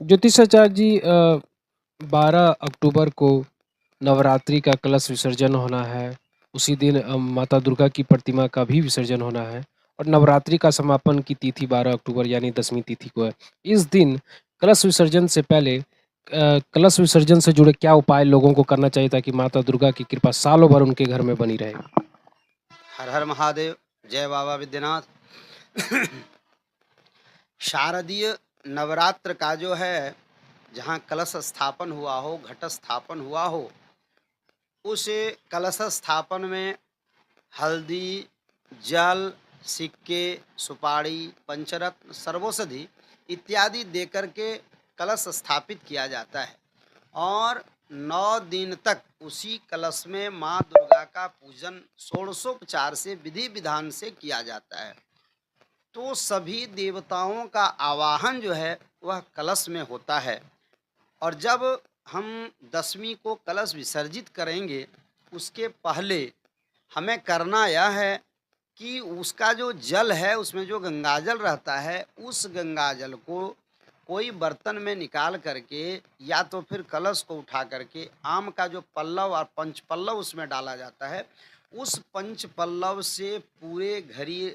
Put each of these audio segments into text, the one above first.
ज्योतिषाचार्य जी 12 अक्टूबर को नवरात्रि का कलश विसर्जन होना है। उसी दिन माता दुर्गा की प्रतिमा का भी विसर्जन होना है और नवरात्रि का समापन की तिथि 12 अक्टूबर यानी 10वीं तिथि को है। इस दिन कलश विसर्जन से पहले कलश विसर्जन से जुड़े क्या उपाय लोगों को करना चाहिए ताकि माता दुर्गा की कृपा सालों भर उनके घर में बनी रहे? हर हर महादेव, जय बाबा विद्यनाथ। शारदीय नवरात्र का जो है, जहाँ कलश स्थापन हुआ हो, घट स्थापन हुआ हो, उस कलश स्थापन में हल्दी, जल, सिक्के, सुपारी, पंचरत्न, सर्वौषधि इत्यादि देकर के कलश स्थापित किया जाता है और 9 दिन तक उसी कलश में माँ दुर्गा का पूजन षोडशोपचार से विधि विधान से किया जाता है। तो सभी देवताओं का आवाहन जो है वह कलश में होता है और जब हम 10वीं को कलश विसर्जित करेंगे, उसके पहले हमें करना यह है कि उसका जो जल है, उसमें जो गंगाजल रहता है, उस गंगाजल को कोई बर्तन में निकाल करके या तो फिर कलश को उठा करके आम का जो पल्लव और पंचपल्लव उसमें डाला जाता है, उस पंचपल्लव से पूरे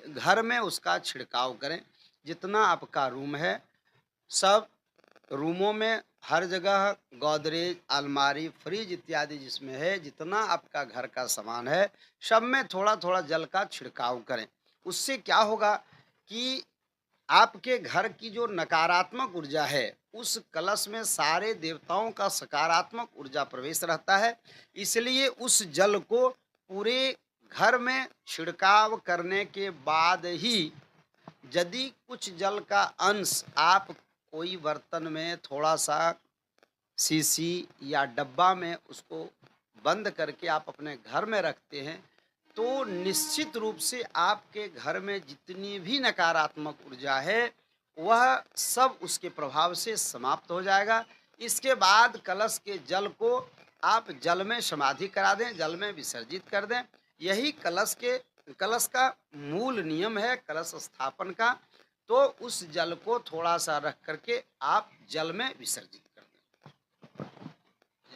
घर में उसका छिड़काव करें। जितना आपका रूम है, सब रूमों में हर जगह गोदरेज, अलमारी, फ्रिज इत्यादि जिसमें है, जितना आपका घर का सामान है, सब में थोड़ा-थोड़ा जल का छिड़काव करें। उससे क्या होगा कि आपके घर की जो नकारात्मक ऊर्जा है, उस कलश में सारे देवताओं का सकारात्मक ऊर्जा प्रवेश रहता है। इसलिए उस जल को पूरे घर में छिड़काव करने के बाद ही यदि कुछ जल का अंश आप कोई बर्तन में थोड़ा-सा शीशी या डब्बा में उसको बंद करके आप अपने घर में रखते हैं, तो निश्चित रूप से आपके घर में जितनी भी नकारात्मक ऊर्जा है, वह सब उसके प्रभाव से समाप्त हो जाएगा। इसके बाद कलश के जल को आप जल में समाधि करा दें, जल में विसर्जित कर दें। यही कलश का मूल नियम है कलश स्थापन का। तो उस जल को थोड़ा-सा रख कर के आप जल में विसर्जित